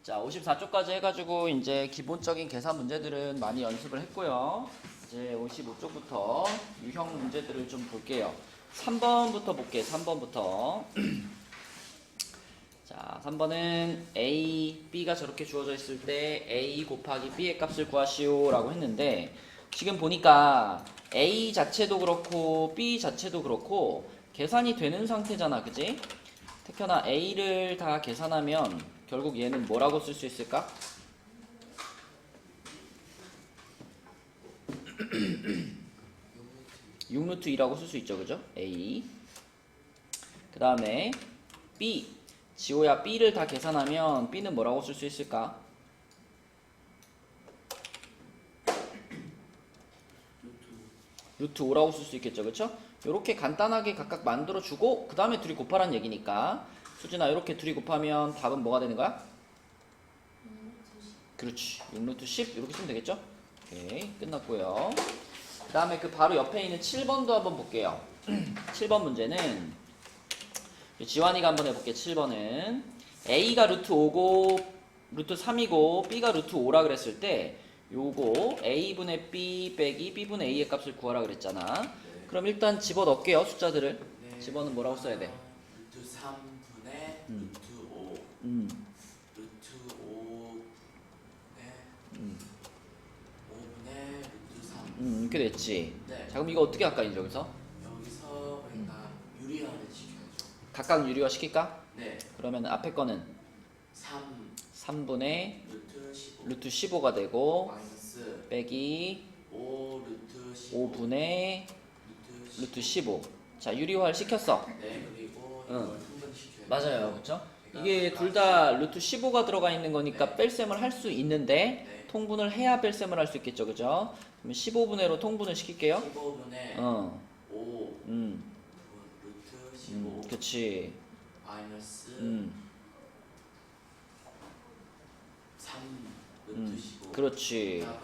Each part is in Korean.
자, 54쪽까지 해가지고 이제 기본적인 계산 문제들은 많이 연습을 했고요. 이제 55쪽부터 유형 문제들을 좀 볼게요. 3번부터 볼게요. 3번부터. 자, 3번은 A, B가 저렇게 주어져 있을 때 A 곱하기 B의 값을 구하시오 라고 했는데, 지금 보니까 A 자체도 그렇고 B 자체도 그렇고 계산이 되는 상태잖아, 그지? 특히나 A를 다 계산하면 결국 얘는 뭐라고 쓸 수 있을까? (6루트 2라고 쓸 수 있죠, 그죠? A. 그 다음에 B, 지호야 B를 다 계산하면 B는 뭐라고 쓸 수 있을까? 루트 5라고 쓸 수 있겠죠, 그쵸? 요렇게 간단하게 각각 만들어주고 그 다음에 둘이 곱하라는 얘기니까, 수진아 이렇게 둘이 곱하면 답은 뭐가 되는 거야? 그렇지, 6루트 10 이렇게 쓰면 되겠죠? 오케이, 끝났고요. 그 다음에 그 바로 옆에 있는 7번도 한번 볼게요. 7번 문제는 지환이가 한번 해볼게. 7번은 A가 루트 5고 루트 3이고 B가 루트 5라 그랬을 때 요거 A분의 B 빼기 B분의 A의 값을 구하라 그랬잖아. 네. 그럼 일단 집어넣을게요, 숫자들을. 네. 집어는 뭐라고 써야 돼? 루트 3분의 루트 5 루트 5네 5분의 루트 3 이렇게 됐지. 네. 자, 그럼 이거 어떻게 할까, 이제 여기서? 여기서 그러니까 유리화를 시켜야죠. 각각 유리화 시킬까? 네. 그러면 앞에 거는 3분의 루트 15 루트 15가 되고 마이너스 빼기 5 루트 15 5분의 루트 루트 15. 자, 유리화를 시켰어. 네, 그리고 응. 이걸 분분시켜야 맞아요, 그렇죠? 그러니까 이게 둘 다 루트 15가 들어가 있는 거니까 네. 뺄셈을 할 수 있는데 네. 통분을 해야 뺄셈을 할 수 있겠죠, 그죠? 그러면 15분의 1로 통분을 시킬게요. 15분의 어, 5 루트 15 그렇지. 마이너스 3 루트 15 그렇지. 답은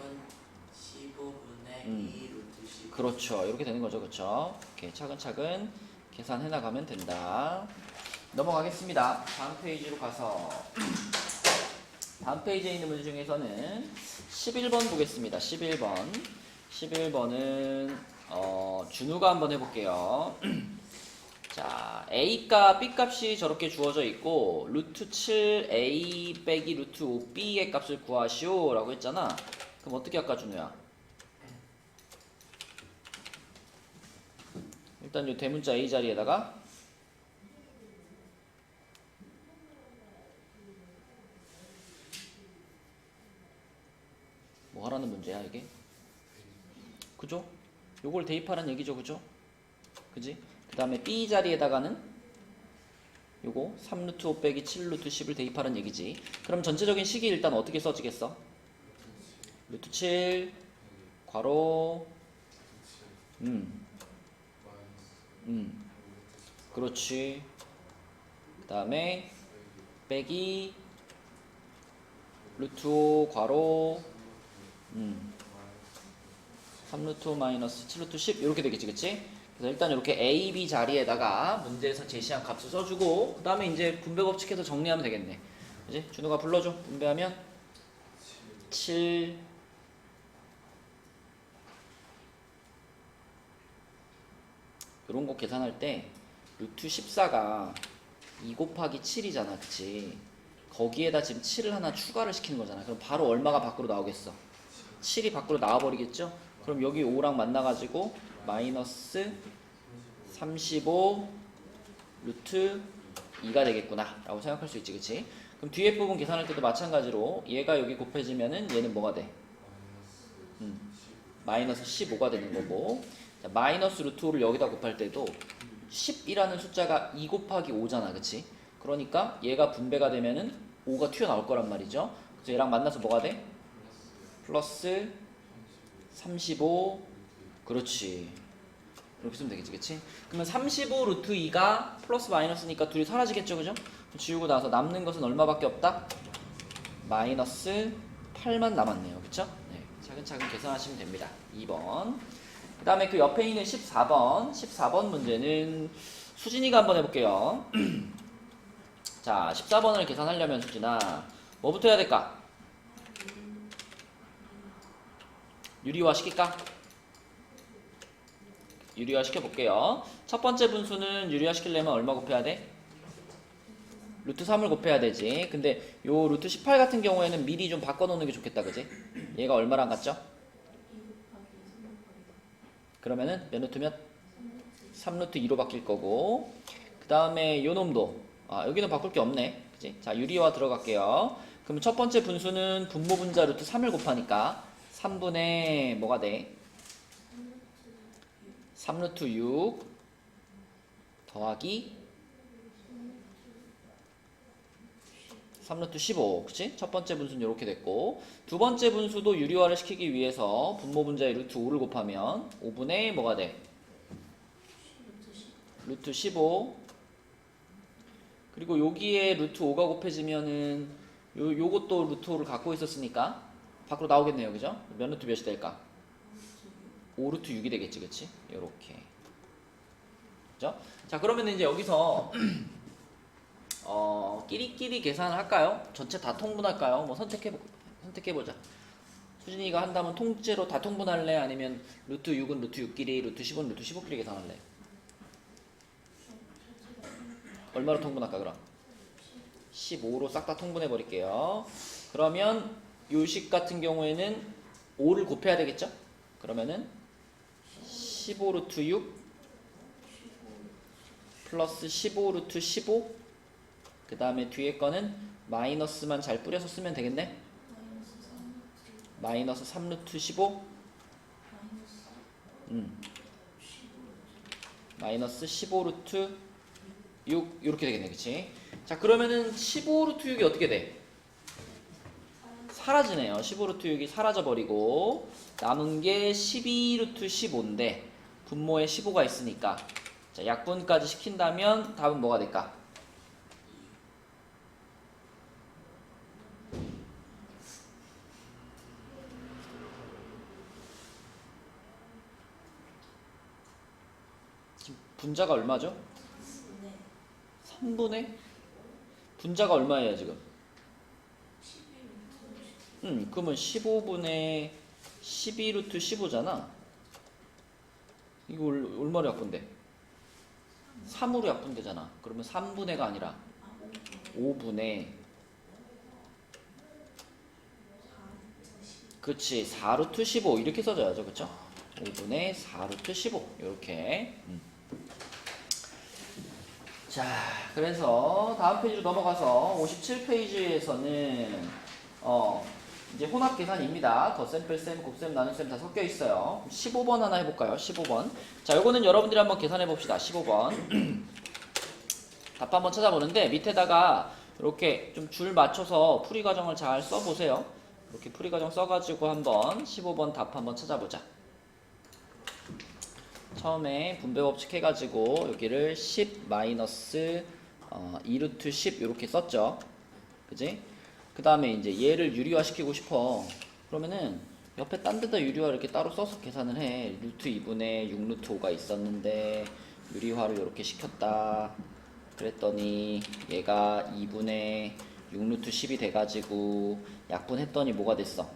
15분의 2 루트 15 그렇죠. 이렇게 되는 거죠, 그렇죠? 이렇게 차근차근 계산해 나가면 된다. 넘어가겠습니다. 다음 페이지로 가서 다음 페이지에 있는 문제 중에서는 11번 보겠습니다. 11번. 11번은 준우가 한번 해볼게요. 자, A값, B값이 저렇게 주어져 있고 루트 7A 빼기 루트 5B의 값을 구하시오 라고 했잖아. 그럼 어떻게 할까, 준우야? 일단 이 대문자 A 자리에다가 뭐 하라는 문제야, 이게? 그죠? 요걸 대입하라는 얘기죠, 그죠? 그지? 그 다음에 B 자리에다가는 요거 3루트 5 빼기 7루트 10을 대입하라는 얘기지. 그럼 전체적인 식이 일단 어떻게 써지겠어? 루트 7 괄호 그렇지. 그 다음에 빼기 루트 5 괄호 3루트 5 마이너스 7루트 10 이렇게 되겠지, 그치? 그래서 일단 이렇게 A, B 자리에다가 문제에서 제시한 값을 써주고 그 다음에 이제 분배 법칙해서 정리하면 되겠네. 그치? 준우가 불러줘. 분배하면 7 이런 거 계산할 때 루트 14가 2 곱하기 7이잖아, 그치? 거기에다 지금 7을 하나 추가를 시키는 거잖아. 그럼 바로 얼마가 밖으로 나오겠어? 7이 밖으로 나와버리겠죠? 그럼 여기 5랑 만나가지고 마이너스 35 루트 2가 되겠구나 라고 생각할 수 있지, 그치? 그럼 뒤에 부분 계산할 때도 마찬가지로 얘가 여기 곱해지면은 얘는 뭐가 돼? 마이너스 15가 되는 거고, 자, 마이너스 루트 5를 여기다 곱할 때도 10이라는 숫자가 2 곱하기 5잖아, 그치? 그러니까 얘가 분배가 되면은 5가 튀어나올 거란 말이죠. 그래서 얘랑 만나서 뭐가 돼? 플러스 35. 그렇지. 이렇게 쓰면 되겠지, 그치? 그러면 35 루트 2가 플러스 마이너스니까 둘이 사라지겠죠, 그죠? 지우고 나서 남는 것은 얼마밖에 없다? 마이너스 8만 남았네요, 그쵸? 네, 차근차근 계산하시면 됩니다. 2번. 그 다음에 그 옆에 있는 14번. 14번 문제는 수진이가 한번 해볼게요. 자, 14번을 계산하려면 수진아, 뭐부터 해야 될까? 유리화 시킬까? 유리화 시켜볼게요. 첫 번째 분수는 유리화 시키려면 얼마 곱해야 돼? 루트 3을 곱해야 되지. 근데 요 루트 18 같은 경우에는 미리 좀 바꿔놓는 게 좋겠다, 그지? 얘가 얼마랑 같죠? 그러면은 몇 루트 몇? 3루트 2로 바뀔 거고, 그 다음에 요 놈도 여기는 바꿀 게 없네, 그지? 자, 유리화 들어갈게요. 그럼 첫 번째 분수는 분모 분자 루트 3을 곱하니까 3분의 뭐가 돼? 3루트 6 더하기 3루트 15, 그치? 첫 번째 분수는 이렇게 됐고, 두 번째 분수도 유리화를 시키기 위해서 분모 분자에 루트 5를 곱하면 5분의 뭐가 돼? 루트 15. 그리고 여기에 루트 5가 곱해지면은 요것도 루트 5를 갖고 있었으니까 밖으로 나오겠네요, 그죠? 몇 루트 몇이 될까? 5루트 6이 되겠지, 그치? 요렇게. 그죠? 자, 그러면 이제 여기서 끼리끼리 계산을 할까요? 전체 다 통분할까요? 뭐 선택해보자. 수진이가 한다면 통째로 다 통분할래? 아니면 루트 6은 루트 6끼리, 루트 10은 루트 15끼리 계산할래? 얼마로 통분할까 그럼? 15로 싹 다 통분해 버릴게요. 그러면 요식 같은 경우에는 5를 곱해야 되겠죠? 그러면은 15 루트 6 플러스 15 루트 15, 그 다음에 뒤에 거는 마이너스만 잘 뿌려서 쓰면 되겠네? 마이너스 3 루트 15 마이너스 15 루트 6 이렇게 되겠네, 그치? 자, 그러면은 15 루트 6이 어떻게 돼? 사라지네요. 15 루트 6이 사라져버리고 남은 게 12 루트 15인데 분모에 15가 있으니까, 자, 약분까지 시킨다면 답은 뭐가 될까? 지금 분자가 얼마죠? 3분의? 분자가 얼마예요 지금? 그러면 15분의 12루트 15잖아. 이거 얼마로 약분돼? 3으로 약분되잖아. 그러면 3분의가 아니라 5분의, 그치, 4루트 15 이렇게 써줘야죠, 그쵸? 5분의 4루트 15 이렇게. 자, 그래서 다음 페이지로 넘어가서 57페이지에서는 이제 혼합 계산입니다. 덧셈, 뺄셈, 곱셈, 나눗셈 다 섞여 있어요. 15번 하나 해볼까요? 15번. 자, 요거는 여러분들이 한번 계산해 봅시다. 15번. 답 한번 찾아보는데 밑에다가 이렇게 좀 줄 맞춰서 풀이 과정을 잘 써보세요. 이렇게 풀이 과정 써가지고 한번 15번 답 한번 찾아보자. 처음에 분배 법칙 해가지고 여기를 10 마이너스 2루트 10 이렇게 썼죠. 그지? 그 다음에 이제 얘를 유리화 시키고 싶어. 그러면은 옆에 딴 데다 유리화 이렇게 따로 써서 계산을 해. 루트 2분의 6 루트 5가 있었는데 유리화를 이렇게 시켰다. 그랬더니 얘가 2분의 6 루트 10이 돼가지고 약분했더니 뭐가 됐어?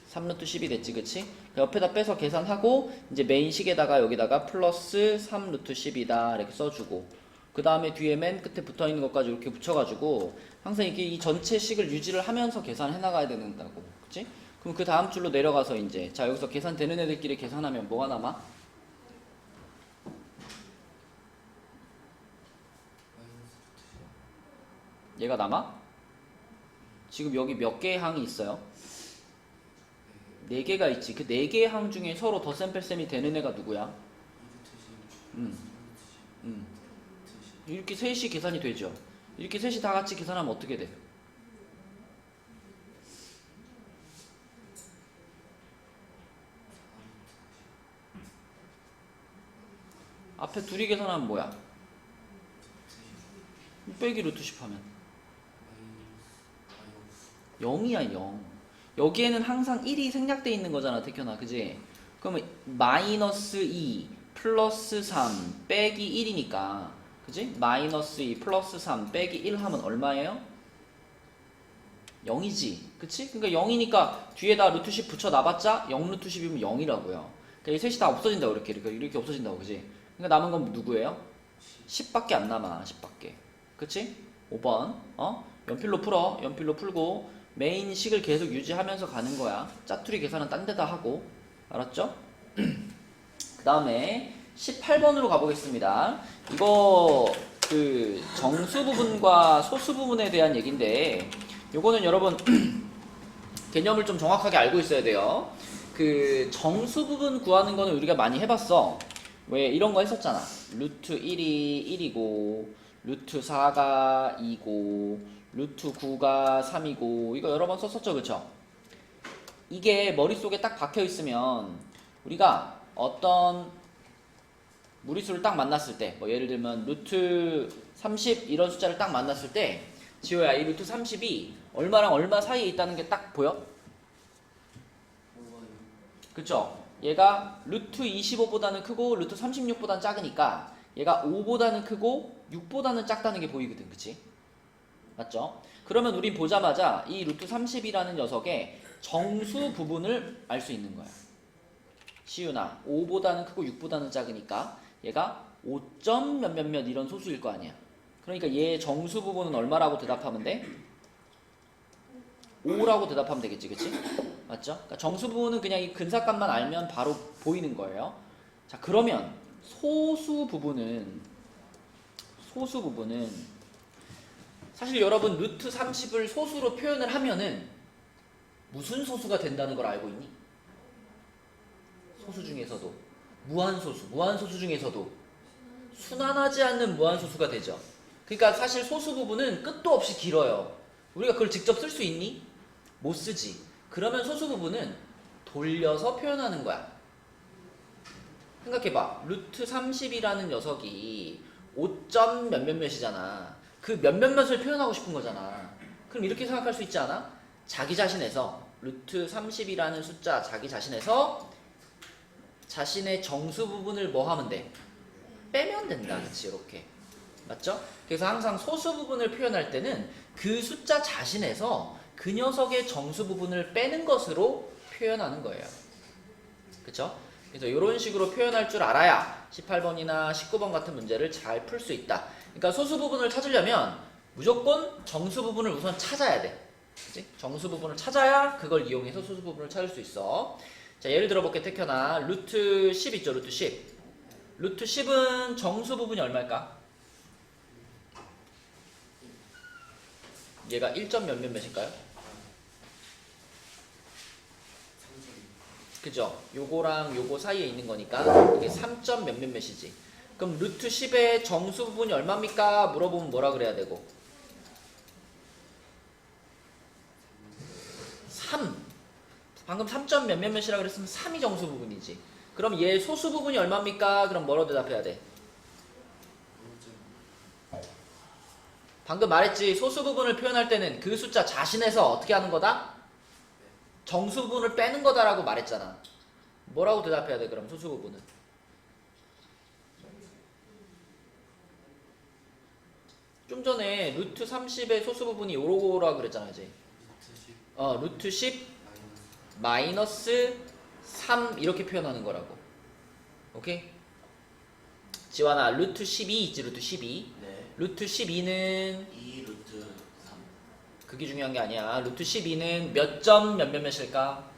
3 루트 10이 됐지, 그치? 옆에다 빼서 계산하고 이제 메인 식에다가 여기다가 플러스 3 루트 10이다 이렇게 써주고, 그 다음에 뒤에 맨 끝에 붙어있는 것까지 이렇게 붙여가지고 항상 이게 이 전체 식을 유지를 하면서 계산해 나가야 된다고, 그치? 그럼 그 다음 줄로 내려가서 이제 자 여기서 계산되는 애들끼리 계산하면 뭐가 남아? 얘가 남아? 지금 여기 몇 개의 항이 있어요? 4개가 있지. 그 4개의 항 중에 서로 덧셈 뺄셈이 되는 애가 누구야? 이렇게 셋이 계산이 되죠. 이렇게 셋이 다 같이 계산하면 어떻게 돼? 앞에 둘이 계산하면 뭐야? 빼기 루트 10 하면 0이야 0. 여기에는 항상 1이 생략돼 있는 거잖아, 태현아, 그지? 그러면 마이너스 2 플러스 3 빼기 1이니까 그지? 마이너스 2 플러스 3 빼기 1 하면 얼마예요? 0이지. 그치? 그러니까 0이니까 뒤에다 루트 10 붙여 놔봤자 0 루트 10이면 0이라고요. 그러니까 이 셋이 다 없어진다고 이렇게 없어진다고. 그지? 그러니까 남은 건 누구예요? 10밖에 안 남아. 10밖에. 그치? 5번. 연필로 풀어. 연필로 풀고 메인 식을 계속 유지하면서 가는 거야. 짜투리 계산은 딴 데다 하고. 알았죠? 그 다음에 18번으로 가보겠습니다. 이거 그 정수 부분과 소수 부분에 대한 얘기인데 요거는 여러분 개념을 좀 정확하게 알고 있어야 돼요. 그 정수 부분 구하는 거는 우리가 많이 해봤어. 왜 이런 거 했었잖아. 루트 1이 1이고 루트 4가 2고 루트 9가 3이고 이거 여러 번 썼었죠. 그쵸? 이게 머릿속에 딱 박혀있으면 우리가 어떤 무리수를 딱 만났을 때 뭐 예를 들면 루트 30 이런 숫자를 딱 만났을 때 지호야 이 루트 30이 얼마랑 얼마 사이에 있다는 게 딱 보여? 그쵸? 얘가 루트 25보다는 크고 루트 36보다는 작으니까 얘가 5보다는 크고 6보다는 작다는 게 보이거든. 그치? 맞죠? 그러면 우린 보자마자 이 루트 30이라는 녀석의 정수 부분을 알 수 있는 거야. 시윤아 5보다는 크고 6보다는 작으니까 얘가 5점 몇몇몇 이런 소수일 거 아니야. 그러니까 얘 정수 부분은 얼마라고 대답하면 돼? 5라고 대답하면 되겠지. 그치? 맞죠? 그러니까 정수 부분은 그냥 이 근사값만 알면 바로 보이는 거예요. 자, 그러면 소수 부분은 사실 여러분 루트 30을 소수로 표현을 하면은 무슨 소수가 된다는 걸 알고 있니? 소수 중에서도 무한소수 중에서도 순환하지 않는 무한소수가 되죠. 그러니까 사실 소수 부분은 끝도 없이 길어요. 우리가 그걸 직접 쓸 수 있니? 못 쓰지. 그러면 소수 부분은 돌려서 표현하는 거야. 생각해봐. 루트 30이라는 녀석이 5점 몇몇몇이잖아. 그 몇몇몇을 표현하고 싶은 거잖아. 그럼 이렇게 생각할 수 있지 않아? 자기 자신에서 루트 30이라는 숫자 자기 자신에서 자신의 정수 부분을 뭐 하면 돼? 빼면 된다. 그치? 이렇게. 맞죠? 그래서 항상 소수 부분을 표현할 때는 그 숫자 자신에서 그 녀석의 정수 부분을 빼는 것으로 표현하는 거예요. 그쵸? 그래서 이런 식으로 표현할 줄 알아야 18번이나 19번 같은 문제를 잘 풀 수 있다. 그러니까 소수 부분을 찾으려면 무조건 정수 부분을 우선 찾아야 돼. 그치? 정수 부분을 찾아야 그걸 이용해서 소수 부분을 찾을 수 있어. 자, 예를 들어볼게. 택현아 루트 10 있죠. 루트 10. 루트 10은 정수 부분이 얼마일까? 얘가 1점 몇몇몇일까요? 그죠? 요거랑 요거 사이에 있는 거니까 이게 3점 몇몇몇이지. 그럼 루트 10의 정수 부분이 얼마입니까? 물어보면 뭐라 그래야 되고? 3. 방금 3점 몇몇몇이라 그랬으면 3이 정수 부분이지. 그럼 얘 소수 부분이 얼마입니까? 그럼 뭐라고 대답해야 돼? 방금 말했지. 소수 부분을 표현할 때는 그 숫자 자신에서 어떻게 하는 거다? 정수 부분을 빼는 거다라고 말했잖아. 뭐라고 대답해야 돼? 그럼 소수 부분은 좀 전에 루트 30의 소수 부분이 요거라 그랬잖아. 이제 루트 10 마이너스 3 이렇게 표현하는 거라고. 오케이? 지환아 루트 12 있지. 루트 12. 네. 루트 12는 2 루트 3. 그게 중요한 게 아니야. 루트 12는 몇 점 몇몇몇일까?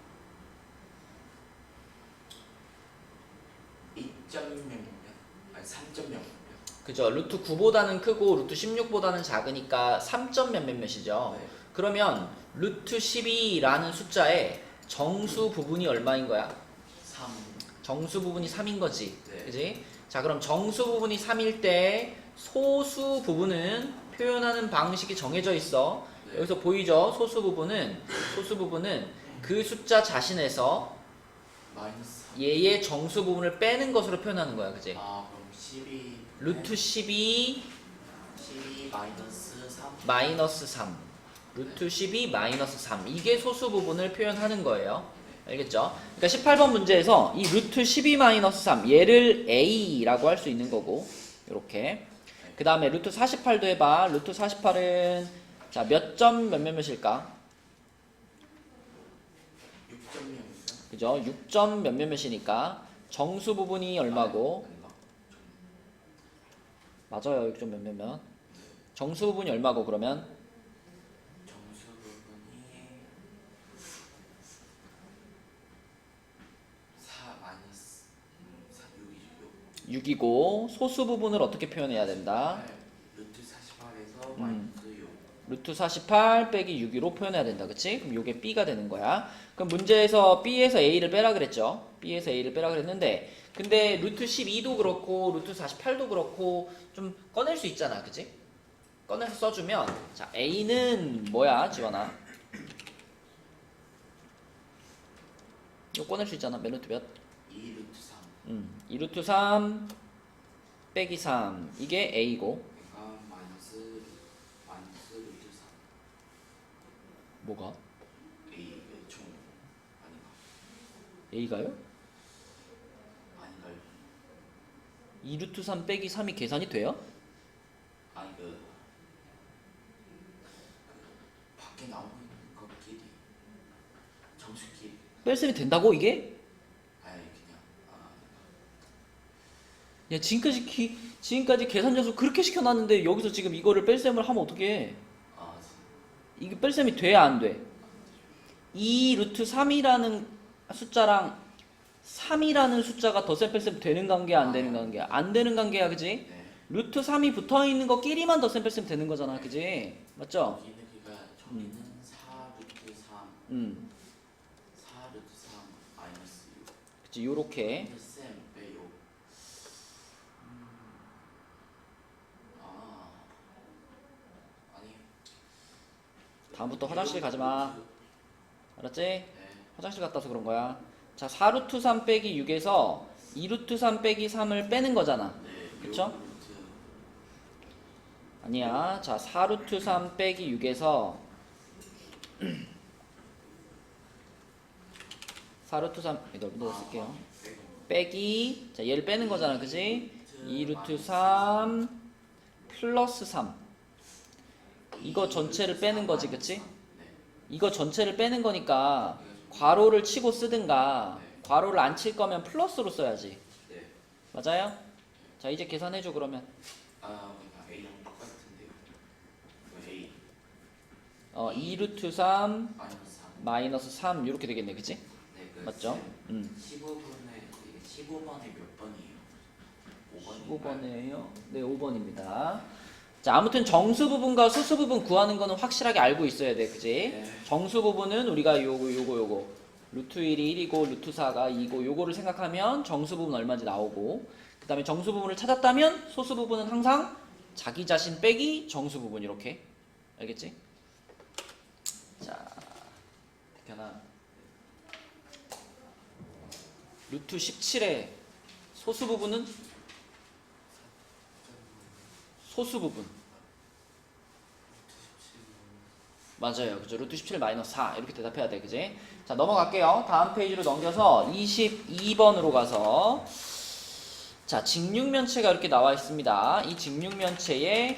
2점 몇몇 아니 3점 몇몇. 그죠? 루트 9보다는 크고 루트 16보다는 작으니까 3점 몇몇몇이죠. 네. 그러면 루트 12라는 숫자의 정수 부분이 얼마인 거야? 3. 정수 부분이 3인 거지. 네. 그지? 자, 그럼 정수 부분이 3일 때 소수 부분은 표현하는 방식이 정해져 있어. 네. 여기서 보이죠? 소수 부분은 그 숫자 자신에서 마이너스 3. 얘의 정수 부분을 빼는 것으로 표현하는 거야. 그지? 아 그럼 12 루트 12 마이너스 3. 마이너스 3. 루트 12 마이너스 3. 이게 소수 부분을 표현하는 거예요. 알겠죠? 그러니까 18번 문제에서 이 루트 12 마이너스 3 얘를 A라고 할 수 있는 거고, 이렇게 그 다음에 루트 48도 해봐. 루트 48은 자 몇 점 몇몇일까? 6.0이죠? 그죠? 6점 몇몇이니까 정수 부분이 얼마고? 맞아요. 6점 몇몇. 정수 부분이 얼마고 그러면? 정수 부분이 4 마이너스 4 6이죠. 6이고 소수 부분을 어떻게 표현해야 된다? 루트 48에서 마이너스 6. 루트 48 빼기 6으로 표현해야 된다. 그치? 그럼 요게 B가 되는 거야. 그럼 문제에서 B에서 A를 빼라 그랬죠? B에서 A를 빼라 그랬는데 근데 루트 12도 그렇고 루트 48도 그렇고 좀 꺼낼 수 있잖아. 그치? 꺼내서 써주면 자 A는 뭐야 지원아? 이거 꺼낼 수 있잖아. 몇 루트 몇? 2 루트 3. 2루트 3 빼기 3 이게 A고 그러니까 마이너스 루트 3. 뭐가? A 총 아닌가? A가요? 아닌가요? 2루트 3 빼기 3이 계산이 돼요? 아니 밖에 나오고 있는 것끼리 정수끼리 뺄셈이 된다고 이게? 아니 그냥 야 지금까지 계산 자수 그렇게 시켜놨는데 여기서 지금 이거를 뺄셈을 하면 어떡해? 이게 뺄셈이 돼야 안 돼? 2루트 3이라는 숫자랑 3이라는 숫자가 덧셈 뺄셈 되는 관계야 안 되는 관계야? 안 되는 관계야 그지? 네. 루트 3이 붙어있는 거끼리만 덧셈 뺄셈 되는 거잖아 그지? 맞죠? 여기는 그러니까 저기는 4 루트 3 음 4 루트 3 마이너스 6 그치 요렇게 쌤 빼요. 아니 다음부터 화장실 가지마 알았지? 네. 화장실 갔다 와서 그런 거야 자 4루트 3 빼기 6에서 2루트 3 빼기 3을 빼는 거잖아 네. 그쵸? 루트 아니야 자 4루트 3 빼기 6에서 4루트 3 넓은 데 쓸게요 빼기 자 얘를 빼는 거잖아 그지? 2루트 3 플러스 3 이거 전체를 빼는 거지 그치? 이거 전체를 빼는 거니까 괄호를 치고 쓰든가 괄호를 안 칠 거면 플러스로 써야지 네. 맞아요? 자 이제 계산해줘 그러면 그러니까 A랑 똑같은데요. 이거 A 2루트 3 마이너스 3. 마이너스 3 이렇게 되겠네 그치? 네, 맞죠? 15번에 15번에 몇 번이에요? 15번이에요? 네 5번입니다 자 아무튼 정수 부분과 소수 부분 구하는 거는 확실하게 알고 있어야 돼 그지? 네. 정수 부분은 우리가 요거 루트 1이 1이고 루트 4가 2고 요거를 생각하면 정수 부분 얼마인지 나오고 그 다음에 정수 부분을 찾았다면 소수 부분은 항상 자기 자신 빼기 정수 부분 이렇게 알겠지? 자 백현아 루트 17의 소수 부분은 소수 부분 맞아요 그죠 루트 17 마이너스 4 이렇게 대답해야 돼 그지 자 넘어갈게요 다음 페이지로 넘겨서 22번으로 가서 자 직육면체가 이렇게 나와 있습니다 이 직육면체에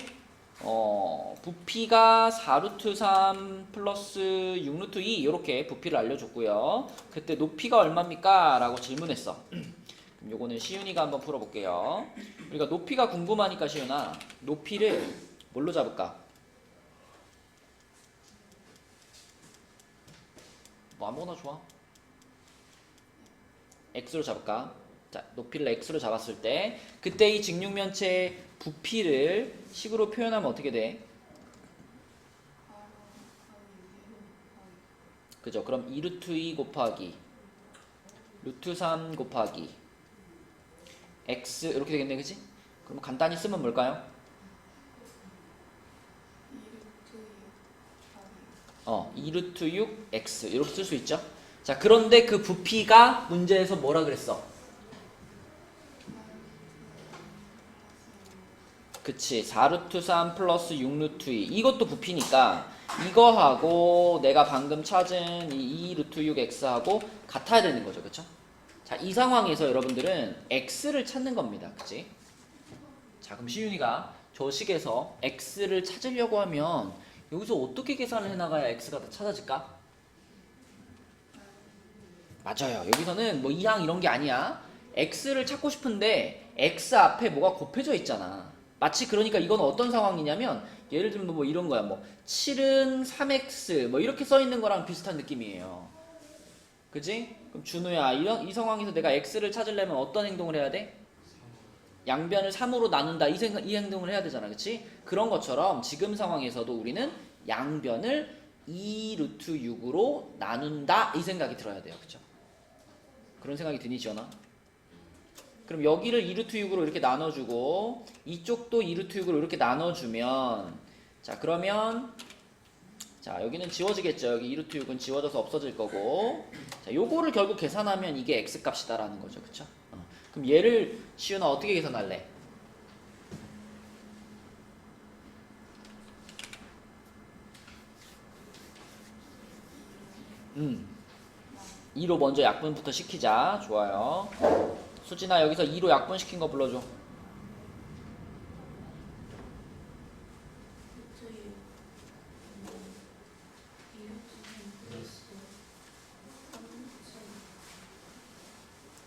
부피가 4루트 3 플러스 6루트 2 이렇게 부피를 알려줬고요 그때 높이가 얼마입니까? 라고 질문했어 그럼 요거는 시윤이가 한번 풀어볼게요 우리가 높이가 궁금하니까 시윤아 높이를 뭘로 잡을까? 뭐 아무거나 좋아 x로 잡을까? 자 높이를 x로 잡았을 때 그때 이 직육면체의 부피를 식으로 표현하면 어떻게 돼? 그죠? 그럼 2루트 2 곱하기 루트 3 곱하기 x 이렇게 되겠네 그치? 그럼 간단히 쓰면 뭘까요? 2루트 6 x 이렇게 쓸 수 있죠? 자 그런데 그 부피가 문제에서 뭐라 그랬어? 그치 4루트 3 플러스 6루트 2 이것도 부피니까 이거하고 내가 방금 찾은 이 2루트 6x하고 같아야 되는 거죠 그쵸? 자 이 상황에서 여러분들은 x를 찾는 겁니다 그치? 자 그럼 시윤이가 저 식에서 x를 찾으려고 하면 여기서 어떻게 계산을 해나가야 x가 다 찾아질까? 맞아요. 여기서는 뭐 이항 이런 게 아니야. x를 찾고 싶은데 x 앞에 뭐가 곱해져 있잖아. 마치 그러니까 이건 어떤 상황이냐면 예를 들면 뭐 이런 거야. 뭐 7은 3x 뭐 이렇게 써 있는 거랑 비슷한 느낌이에요. 그지? 그럼 준우야 이 상황에서 내가 x를 찾으려면 어떤 행동을 해야 돼? 양변을 3으로 나눈다 이 행동을 해야 되잖아. 그치? 그런 것처럼 지금 상황에서도 우리는 양변을 2 루트 6으로 나눈다 이 생각이 들어야 돼요. 그쵸? 그런 생각이 드니 지연아? 그럼 여기를 2 루트 6으로 이렇게 나눠주고 이쪽도 2 루트 6으로 이렇게 나눠주면 자 그러면 자 여기는 지워지겠죠. 여기 2 루트 6은 지워져서 없어질 거고 자 요거를 결국 계산하면 이게 x값이다 라는 거죠. 그쵸? 그럼 얘를 시윤아 어떻게 계산할래? 2로 먼저 약분부터 시키자. 좋아요. 수진아 여기서 2로 약분 시킨 거 불러줘.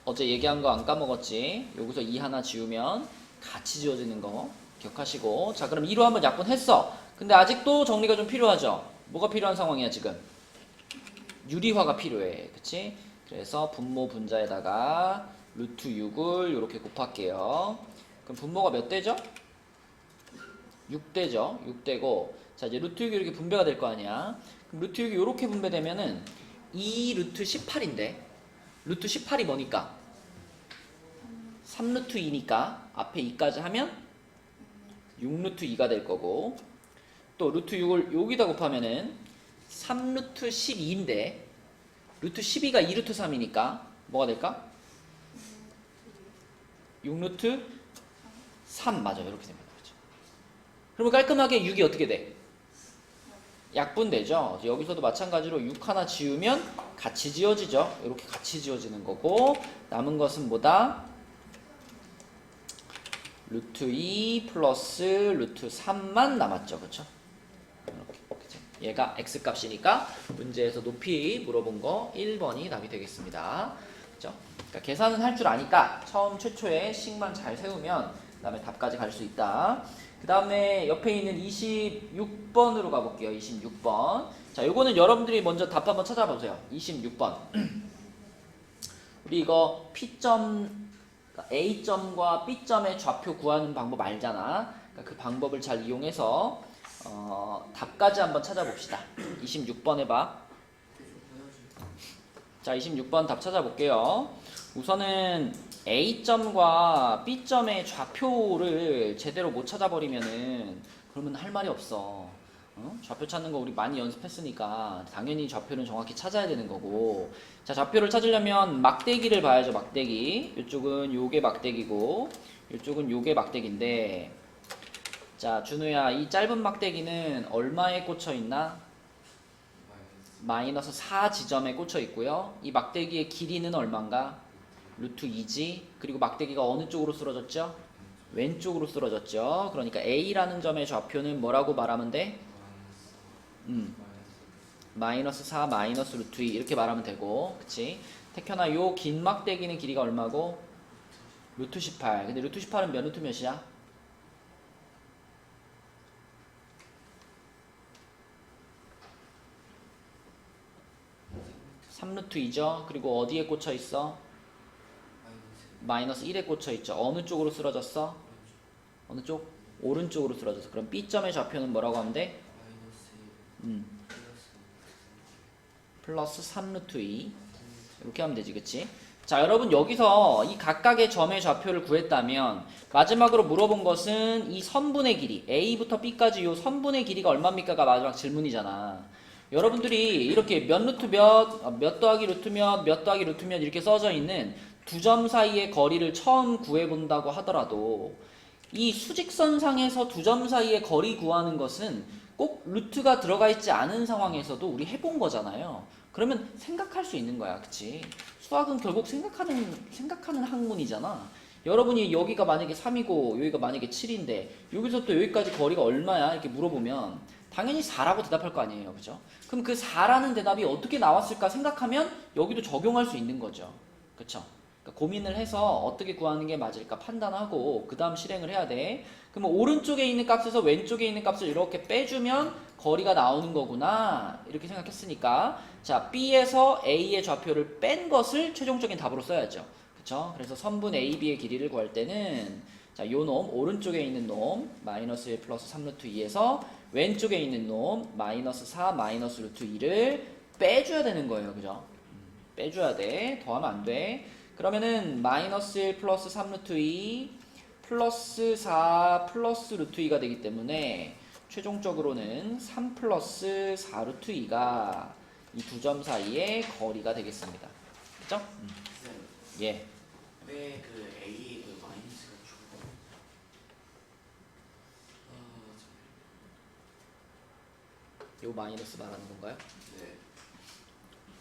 어제 얘기한 거 안 까먹었지? 여기서 2 하나 지우면 같이 지워지는 거 기억하시고 자 그럼 2로 한번 약분했어. 근데 아직도 정리가 좀 필요하죠? 뭐가 필요한 상황이야 지금? 유리화가 필요해. 그치? 그래서 분모 분자에다가 루트 6을 이렇게 곱할게요. 그럼 분모가 몇 대죠? 6대죠. 6대고 자 이제 루트 6이 이렇게 분배가 될 거 아니야. 그럼 루트 6이 이렇게 분배되면은 2 루트 18인데 루트 18이 뭐니까? 3 루트 2니까 앞에 2까지 하면 6 루트 2가 될 거고 또 루트 6을 여기다 곱하면은 3 루트 12인데 루트 12가 2 루트 3이니까 뭐가 될까? 6 루트 3 맞아 이렇게 됩니다. 그렇죠? 그러면 깔끔하게 6이 어떻게 돼? 약분되죠. 여기서도 마찬가지로 6 하나 지우면 같이 지워지죠. 이렇게 같이 지워지는 거고 남은 것은 뭐다? 루트 2 플러스 루트 3만 남았죠. 그렇죠? 이렇게. 얘가 x값이니까 문제에서 높이 물어본 거 1번이 답이 되겠습니다. 그렇죠? 그러니까 계산은 할 줄 아니까 처음 최초에 식만 잘 세우면 그 다음에 답까지 갈 수 있다. 그 다음에 옆에 있는 26번으로 가볼게요. 26번. 자, 요거는 여러분들이 먼저 답 한번 찾아보세요. 26번. 우리 이거 P점, A점과 B점의 좌표 구하는 방법 알잖아. 그러니까 그 방법을 잘 이용해서 답까지 한번 찾아봅시다. 26번 해봐. 자, 26번 답 찾아볼게요. 우선은 A점과 B점의 좌표를 제대로 못 찾아버리면은 그러면 할 말이 없어. 좌표 찾는 거 우리 많이 연습했으니까 당연히 좌표는 정확히 찾아야 되는 거고 자 좌표를 찾으려면 막대기를 봐야죠. 막대기 이쪽은 요게 막대기고 이쪽은 요게 막대기인데 자 준우야 이 짧은 막대기는 얼마에 꽂혀 있나? 마이너스 4 지점에 꽂혀 있고요. 이 막대기의 길이는 얼마인가? 루트 2지. 그리고 막대기가 어느 쪽으로 쓰러졌죠? 왼쪽으로 쓰러졌죠. 그러니까 A라는 점의 좌표는 뭐라고 말하면 돼? 마이너스 4 마이너스 루트 2 이렇게 말하면 되고 그치? 택현아 요 긴 막대기는 길이가 얼마고? 루트 18. 근데 루트 18은 몇 루트 몇이야? 3루트 2죠. 그리고 어디에 꽂혀 있어? 마이너스 1에 꽂혀 있죠. 어느 쪽으로 쓰러졌어? 어느 쪽? 오른쪽으로 쓰러졌어. 그럼 B점의 좌표는 뭐라고 하면 돼? 플러스 3루트 2 이렇게 하면 되지. 그치? 자 여러분 여기서 이 각각의 점의 좌표를 구했다면 마지막으로 물어본 것은 이 선분의 길이 A부터 B까지 이 선분의 길이가 얼마입니까가 마지막 질문이잖아. 여러분들이 이렇게 몇 루트 몇 더하기 루트 몇 더하기 루트 몇 이렇게 써져 있는 두 점 사이의 거리를 처음 구해본다고 하더라도 이 수직선상에서 두 점 사이의 거리 구하는 것은 꼭 루트가 들어가 있지 않은 상황에서도 우리 해본 거잖아요. 그러면 생각할 수 있는 거야. 그치? 수학은 결국 생각하는 학문이잖아. 여러분이 여기가 만약에 3이고 여기가 만약에 7인데 여기서 또 여기까지 거리가 얼마야? 이렇게 물어보면 당연히 4라고 대답할 거 아니에요. 그죠? 그럼 그 4라는 대답이 어떻게 나왔을까 생각하면 여기도 적용할 수 있는 거죠. 그쵸? 그러니까 고민을 해서 어떻게 구하는 게 맞을까 판단하고 그 다음 실행을 해야 돼. 그러면 오른쪽에 있는 값에서 왼쪽에 있는 값을 이렇게 빼주면 거리가 나오는 거구나 이렇게 생각했으니까 자 B에서 A의 좌표를 뺀 것을 최종적인 답으로 써야죠. 그쵸? 그래서 선분 AB의 길이를 구할 때는 자, 요 놈 오른쪽에 있는 놈 마이너스 1 플러스 3루트 2에서 왼쪽에 있는 놈 마이너스 4 마이너스 루트 2를 빼줘야 되는 거예요. 그죠? 빼줘야 돼. 더하면 안 돼. 그러면은 마이너스 1 플러스 3루트 2 플러스 4 플러스 루트 2가 되기 때문에 최종적으로는 3 플러스 4 루트 2가 이 두 점 사이의 거리가 되겠습니다. 그죠? 쌤, 예. 왜 그 A의 그 마이너스가 죽어? 요 마이너스 말하는 건가요? 네.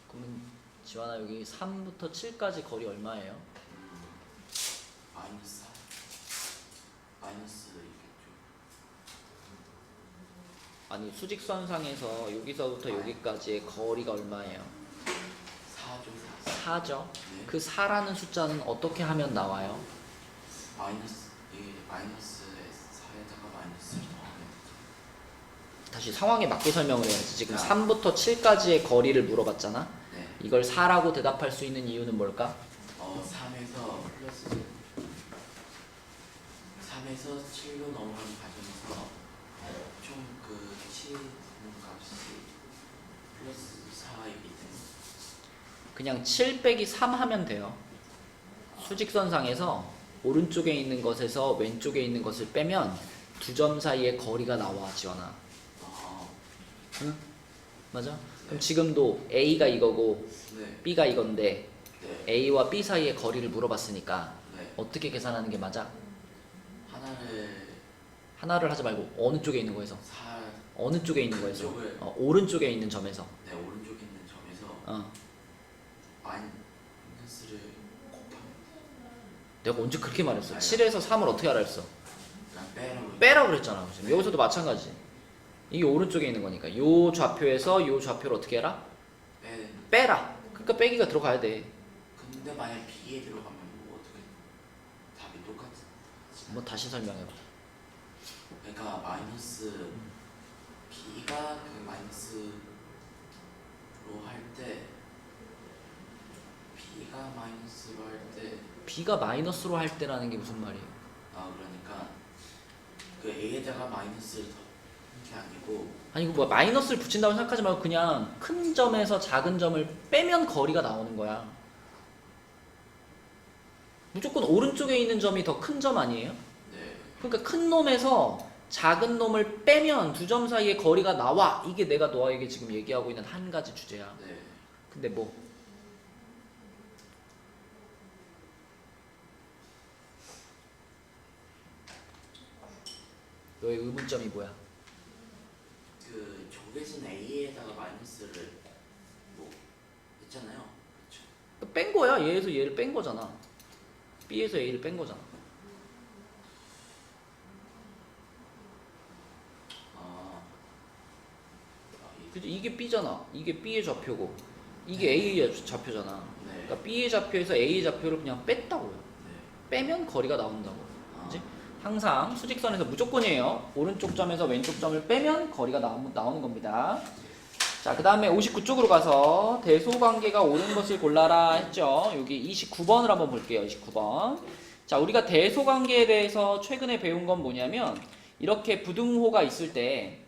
그러면 지환아 여기 3부터 7까지 거리 얼마예요? 마이너스 4. 마이너스 있겠죠. 아니 수직선상에서 여기서부터 여기까지의 거리가 얼마예요? 4죠, 4. 4죠. 네. 그 4라는 숫자는 어떻게 하면 나와요? 마이너스, 이게 마이너스에 4에다가 마이너스를 더하면 되죠. 다시 상황에 맞게 설명을 해야지. 지금 아. 3부터 7까지의 거리를 물어봤잖아. 네. 이걸 4라고 대답할 수 있는 이유는 뭘까? 3에서 플러스 3에서 7로 넘어가는 과정에서 총 그 7 값이 플러스 4이기 때문에 그냥 7 빼기 3 하면 돼요. 수직선상에서 오른쪽에 있는 것에서 왼쪽에 있는 것을 빼면 두 점 사이의 거리가 나와, 지원아. 응? 맞아? 그럼 지금도 A가 이거고 네. B가 이건데 네. A와 B 사이의 거리를 물어봤으니까 네. 어떻게 계산하는 게 맞아? 하나를 하지 말고 어느 쪽에 있는 거에서? 4, 어느 쪽에 있는 거에서? 그쪽을. 오른쪽에 있는 점에서. 네, 오른쪽에 있는 점에서 어. 마이너스를 곱하면 내가 언제 그렇게 말했어? 아니요. 7에서 3을 어떻게 하라 했어? 그냥 빼라고. 빼라고 그랬잖아. 지금 네. 여기서도 마찬가지. 이게 오른쪽에 있는 거니까 요 좌표에서 요 좌표를 어떻게 해라? 빼라. 그러니까 빼기가 들어가야 돼. 근데 만약 B에 들어가면 뭐 어떻게 답이 똑같지? 뭐 다시 설명해봐. 그러니까 마이너스 B가 그 마이너스로 할 때 B가 마이너스로 할 때 B가 마이너스로 할 때라는 게 무슨 말이에요? 그러니까 그 A에다가 마이너스를 더한 게 아니고 아니 이거 뭐 마이너스를 붙인다고 생각하지 말고 그냥 큰 점에서 작은 점을 빼면 거리가 나오는 거야. 무조건 오른쪽에 있는 점이 더 큰 점 아니에요? 네. 그러니까 큰 놈에서 작은 놈을 빼면 두 점 사이의 거리가 나와. 이게 내가 너에게 지금 얘기하고 있는 한 가지 주제야. 네. 근데 뭐 너의 의문점이 뭐야? 그 조개진 A에다가 마이너스를 뭐 했잖아요. 그렇죠. 뺀 거야. 얘에서 얘를 뺀 거잖아. B에서 A를 뺀 거잖아. 그죠? 이게 B잖아. 이게 B의 좌표고 이게 A의 좌표잖아. 네. 그러니까 B의 좌표에서 A의 좌표를 그냥 뺐다고요. 네. 빼면 거리가 나온다고. 아, 그지? 항상 수직선에서 무조건이에요. 오른쪽 점에서 왼쪽 점을 빼면 거리가 나오는 겁니다. 자, 그 다음에 59쪽으로 가서 대소관계가 옳은 것을 골라라 했죠. 여기 29번을 한번 볼게요. 29번. 자, 우리가 대소관계에 대해서 최근에 배운 건 뭐냐면 이렇게 부등호가 있을 때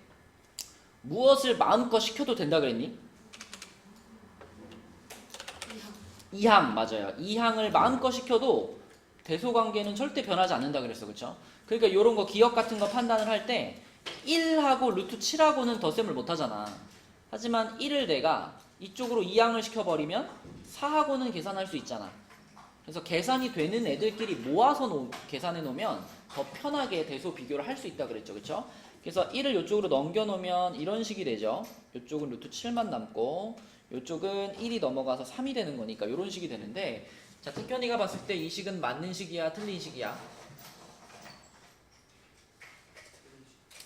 무엇을 마음껏 시켜도 된다 그랬니? 이항 맞아요. 이항을 마음껏 시켜도 대소관계는 절대 변하지 않는다 그랬어. 그쵸? 그러니까 이런 거 기억 같은 거 판단을 할 때 1하고 루트 7하고는 덧셈을 못 하잖아. 하지만 1을 내가 이쪽으로 이항을 시켜버리면 4하고는 계산할 수 있잖아. 그래서 계산이 되는 애들끼리 모아서 계산해 놓으면 더 편하게 대소 비교를 할 수 있다 그랬죠. 그쵸? 그래서 1을 이쪽으로 넘겨 놓으면 이런 식이 되죠. 이쪽은 루트 7만 남고 이쪽은 1이 넘어가서 3이 되는 거니까 이런 식이 되는데 자, 태견이가 봤을 때 이 식은 맞는 식이야, 틀린 식이야?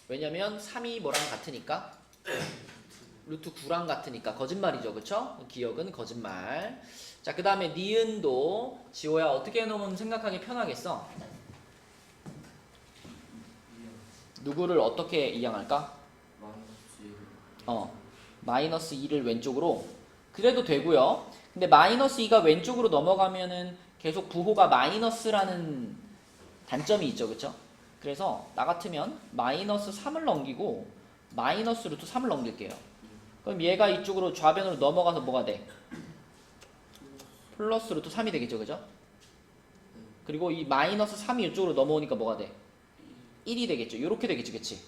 왜냐면 3이 뭐랑 같으니까? 루트 9랑 같으니까 거짓말이죠, 그쵸? 기억은 거짓말. 자, 그 다음에 니은도 지호야 어떻게 해놓으면 생각하기 편하겠어? 누구를 어떻게 이양할까? 마이너스 2를 왼쪽으로. 그래도 되고요. 근데 마이너스 2가 왼쪽으로 넘어가면은 계속 부호가 마이너스라는 단점이 있죠, 그쵸? 그래서 나 같으면 마이너스 3을 넘기고 마이너스 루트 3을 넘길게요. 그럼 얘가 이쪽으로 좌변으로 넘어가서 뭐가 돼? 플러스 루트 3이 되겠죠, 그죠? 그리고 이 마이너스 3이 이쪽으로 넘어오니까 뭐가 돼? 1이 되겠죠. 요렇게 되겠죠, 그치?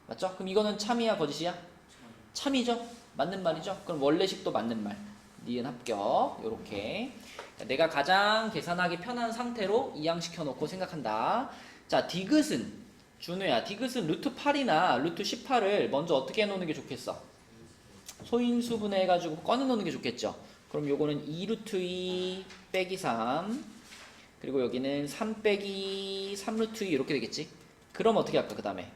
맞죠? 그럼 이거는 참이야, 거짓이야? 참이죠? 맞는 말이죠? 그럼 원래식도 맞는 말. 니은 합격. 요렇게. 내가 가장 계산하기 편한 상태로 이양시켜 놓고 생각한다. 자, 디귿은 준우야, 디귿은 루트 8이나 루트 18을 먼저 어떻게 해놓는 게 좋겠어? 소인수분해 해가지고 꺼내놓는 게 좋겠죠. 그럼 요거는 2루트 2 빼기 3, 그리고 여기는 3 빼기 3루트 2 이렇게 되겠지. 그럼 어떻게 할까, 그 다음에?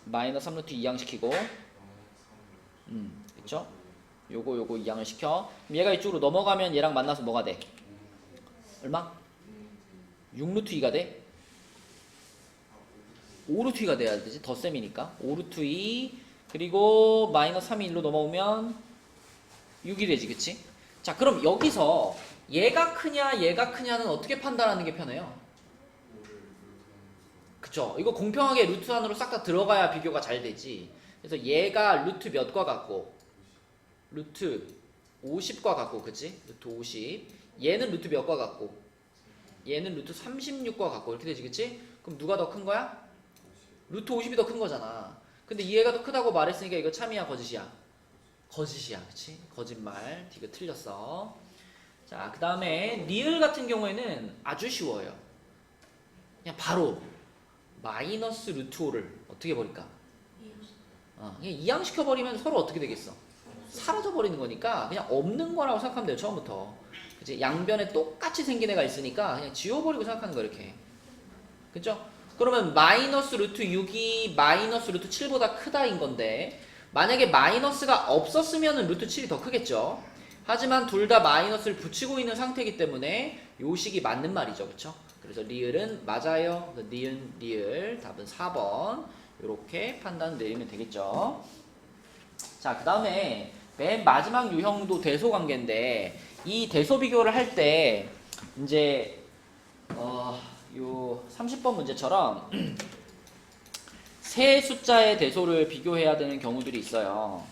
마이너스 3루트 2 이항시키고, 그쵸? 요거 이항을 시켜. 그럼 얘가 이쪽으로 넘어가면 얘랑 만나서 뭐가 돼? 얼마? 6루트 2가 돼? 5루트 2가 돼야 되지. 덧셈이니까. 5루트 2 그리고 마이너스 3이 1로 넘어오면 6이 되지, 그치? 자, 그럼 여기서 얘가 크냐는 어떻게 판단하는 게 편해요? 그쵸? 이거 공평하게 루트 안으로 싹 다 들어가야 비교가 잘 되지. 그래서 얘가 루트 몇과 같고 루트 50과 같고, 그치? 루트 50. 얘는 루트 몇과 같고 얘는 루트 36과 같고 이렇게 되지, 그치? 그럼 누가 더 큰 거야? 루트 50이 더 큰 거잖아. 근데 이 애가 더 크다고 말했으니까 이거 참이야, 거짓이야? 거짓이야, 그치? 거짓말. 디귿 틀렸어. 자, 그 다음에 리을 같은 경우에는 아주 쉬워요. 그냥 바로 마이너스 루트 5를 어떻게 버릴까? 그냥 이항시켜버리면 서로 어떻게 되겠어? 사라져버리는 거니까 그냥 없는 거라고 생각하면 돼요, 처음부터. 그치? 양변에 똑같이 생긴 애가 있으니까 그냥 지워버리고 생각하는 거, 이렇게. 그쵸? 그러면 마이너스 루트 6이 마이너스 루트 7보다 크다인 건데, 만약에 마이너스가 없었으면 루트 7이 더 크겠죠? 하지만 둘 다 마이너스를 붙이고 있는 상태이기 때문에 요 식이 맞는 말이죠, 그쵸? 그래서 리을은 맞아요. 니은, 리을. 답은 4번. 이렇게 판단 내리면 되겠죠. 자, 그 다음에 맨 마지막 유형도 대소 관계인데, 이 대소 비교를 할 때 이제 요 30번 문제처럼 세 숫자의 대소를 비교해야 되는 경우들이 있어요.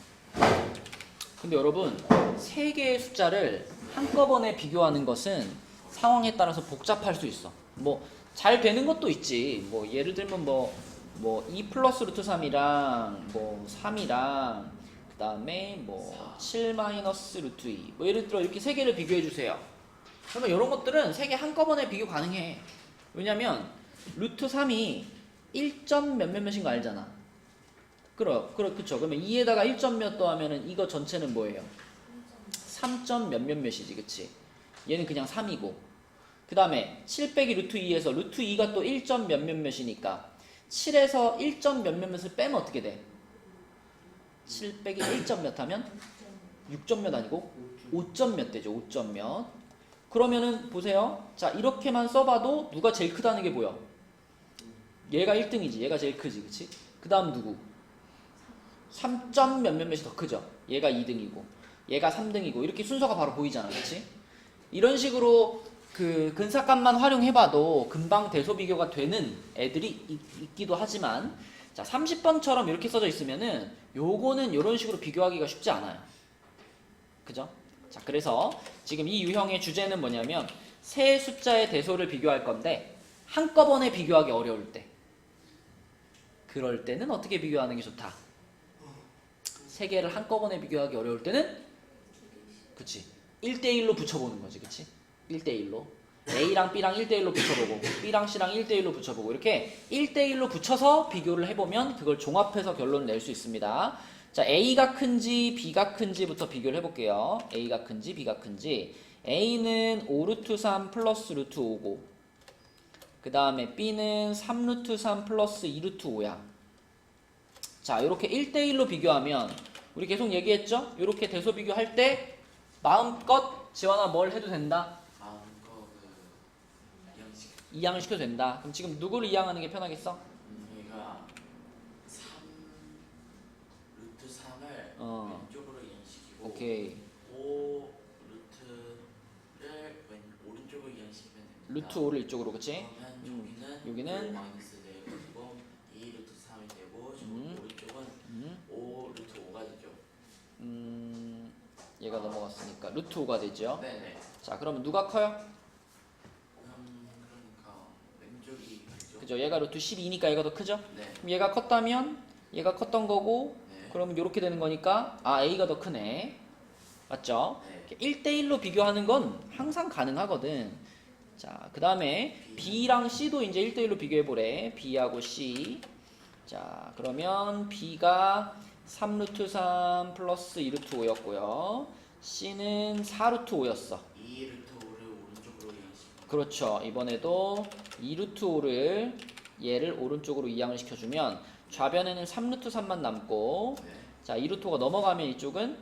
근데 여러분, 세 개의 숫자를 한꺼번에 비교하는 것은 상황에 따라서 복잡할 수 있어. 뭐 잘 되는 것도 있지. 뭐 예를 들면 뭐 2 플러스 루트 3이랑 뭐 3이랑 그 다음에 뭐 7 마이너스 루트 2 뭐 예를 들어 이렇게 세 개를 비교해 주세요. 그러면 이런 것들은 세 개 한꺼번에 비교 가능해. 왜냐면 루트 3이 1점 몇몇인 거 알잖아. 그쵸. 그러면 2에다가 1점 몇 더하면은 이거 전체는 뭐예요? 3점 몇몇이지, 그치? 얘는 그냥 3이고. 그 다음에 7 빼기 루트 2에서 루트 2가 또 1점 몇몇이니까 7에서 1점 몇몇을 빼면 어떻게 돼? 7 빼기 1점 몇 하면 6점 몇 아니고 5점 몇 되죠. 5점 몇. 그러면은 보세요. 자, 이렇게만 써봐도 누가 제일 크다는 게 보여? 얘가 1등이지. 얘가 제일 크지, 그치? 그 다음 누구? 3점 몇몇이 더 크죠. 얘가 2등이고 얘가 3등이고 이렇게 순서가 바로 보이잖아, 그치? 이런 식으로 그 근사값만 활용해봐도 금방 대소 비교가 되는 애들이 있기도 하지만, 자, 30번처럼 이렇게 써져 있으면은 요거는 이런 식으로 비교하기가 쉽지 않아요. 그죠? 자, 그래서 지금 이 유형의 주제는 뭐냐면 세 숫자의 대소를 비교할 건데 한꺼번에 비교하기 어려울 때, 그럴 때는 어떻게 비교하는 게 좋다? 세 개를 한꺼번에 비교하기 어려울 때는, 그치, 1대1로 붙여보는 거지, 그치? 1대1로 A랑 B랑 1대1로 붙여보고 B랑 C랑 1대1로 붙여보고 이렇게 1대1로 붙여서 비교를 해보면 그걸 종합해서 결론을 낼 수 있습니다. 자, A가 큰지 B가 큰지부터 비교를 해볼게요. A가 큰지 B가 큰지. A는 5 루트 3 플러스 루트 5고 그 다음에 B는 3 루트 3 플러스 2 루트 5야. 자, 이렇게 1대1로 비교하면 우리 계속 얘기했죠? 이렇게 대소 비교할 때 마음껏 지원아 뭘 해도 된다? 마음껏 이양식. 이항을 시켜도 된다. 그럼 지금 누구를 이항하는 게 편하겠어? 얘가 3 루트 3을 왼쪽으로 이양시키고 오케이. 5 루트를 오른쪽으로 이양시키면 됩니다. 루트 5를 이쪽으로, 그치? 그러면 여기는 마이너스 돼가지고 2 루트 3이 되고 오른쪽은 5 루트 5가 되죠. 얘가 넘어갔으니까 루트 5가 되죠. 네네. 자, 그러면 누가 커요? 그러니까 왼쪽이 크죠. 그죠? 얘가 루트 12니까 얘가 더 크죠? 네. 그럼 얘가 컸다면 얘가 컸던 거고 네. 그러면 이렇게 되는 거니까 A가 더 크네. 맞죠? 네. 1대1로 비교하는 건 항상 가능하거든. 자, 그 다음에 B랑 C도 이제 1대1로 비교해보래. B하고 C. 자, 그러면 B가 3 루트 3 플러스 2 루트 5였고요. C는 4 루트 5였어. 2 루트 5를 오른쪽으로 이양시키고. 그렇죠. 이번에도 2 루트 5를 얘를 오른쪽으로 이항을 시켜주면 좌변에는 3 루트 3만 남고 네. 자, 2 루트 5가 넘어가면 이쪽은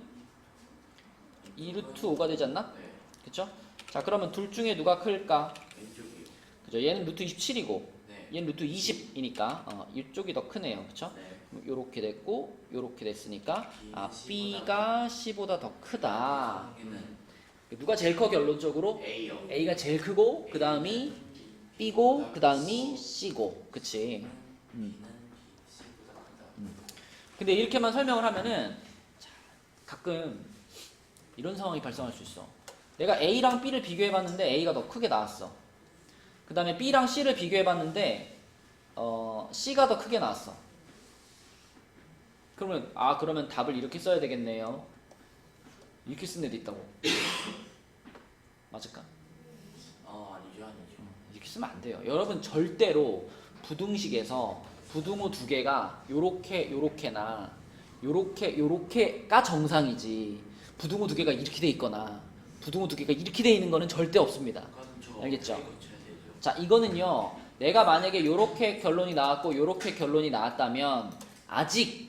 2 루트 5가 되지 않나? 네. 그쵸? 자, 그러면 둘 중에 누가 클까? 왼쪽이요. 그죠? 얘는 루트 27이고 네. 얘는 루트 20이니까 이쪽이 더 크네요. 그쵸? 네. 요렇게 됐고 요렇게 됐으니까 B는 B가 C보다 더 크다. 상황에는 누가 제일 커 결론적으로? A요. A가 제일 크고 그 다음이 B고 그 다음이 C고. 그치? B는 C보다 크다. 근데 이렇게만 설명을 하면은 자, 가끔 이런 상황이 발생할 수 있어. 내가 A랑 B를 비교해봤는데 A가 더 크게 나왔어. 그 다음에 B랑 C를 비교해봤는데 C가 더 크게 나왔어. 그러면 답을 이렇게 써야 되겠네요. 이렇게 쓴 애도 있다고. 맞을까? 아니죠. 이렇게 쓰면 안 돼요. 여러분 절대로 부등식에서 부등호 두 개가 요렇게나 요렇게가 정상이지. 부등호 두 개가 이렇게 돼 있거나 부등호 두 개가 이렇게 돼 있는 거는 절대 없습니다. 그건 저 알겠죠? 고쳐야 되죠. 자, 이거는요. 내가 만약에 요렇게 결론이 나왔고 요렇게 결론이 나왔다면 아직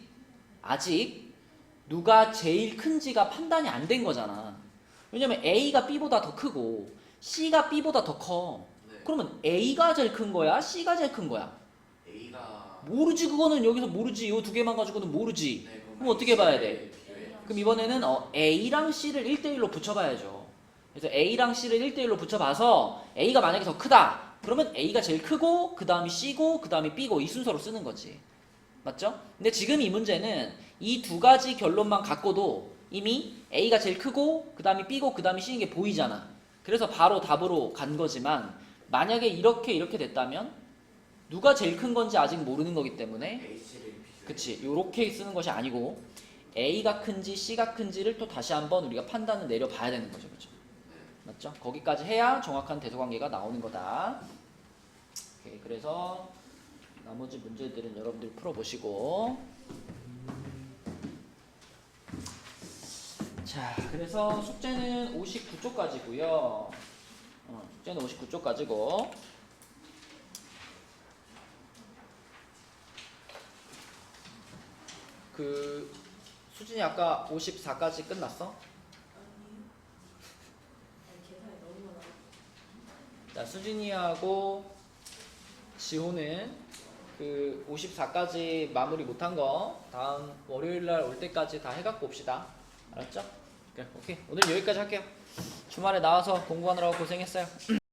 누가 제일 큰지가 판단이 안 된 거잖아. 왜냐면 A가 B보다 더 크고 C가 B보다 더 커. 네. 그러면 A가 제일 큰 거야? C가 제일 큰 거야? A가 모르지. 그거는 여기서 모르지. 요 두 개만 가지고는 모르지. 네, 그럼 어떻게 봐야 돼? 비교해요. 그럼 이번에는 A랑 C를 1대1로 붙여봐야죠. 그래서 A랑 C를 1대1로 붙여봐서 A가 만약에 더 크다. 그러면 A가 제일 크고 그 다음이 C고 그 다음이 B고 이 순서로 쓰는 거지. 맞죠? 근데 지금 이 문제는 이 두 가지 결론만 갖고도 이미 A가 제일 크고 그 다음이 B고 그 다음이 C인 게 보이잖아. 그래서 바로 답으로 간 거지만 만약에 이렇게 됐다면 누가 제일 큰 건지 아직 모르는 거기 때문에 H를 비교해요. 그치, 요렇게 쓰는 것이 아니고 A가 큰지 C가 큰지를 또 다시 한번 우리가 판단을 내려봐야 되는 거죠. 그죠? 맞죠? 거기까지 해야 정확한 대소관계가 나오는 거다. 오케이, 그래서 나머지 문제들은 여러분들 풀어보시고 자, 그래서 숙제는 59쪽까지고요. 숙제는 59쪽까지고 수진이 아까 54까지 끝났어? 자, 수진이하고 지호는 54까지 마무리 못한 거 다음 월요일날 올 때까지 다 해갖고 옵시다. 알았죠? 그래, 오케이. 오늘 여기까지 할게요. 주말에 나와서 공부하느라고 고생했어요.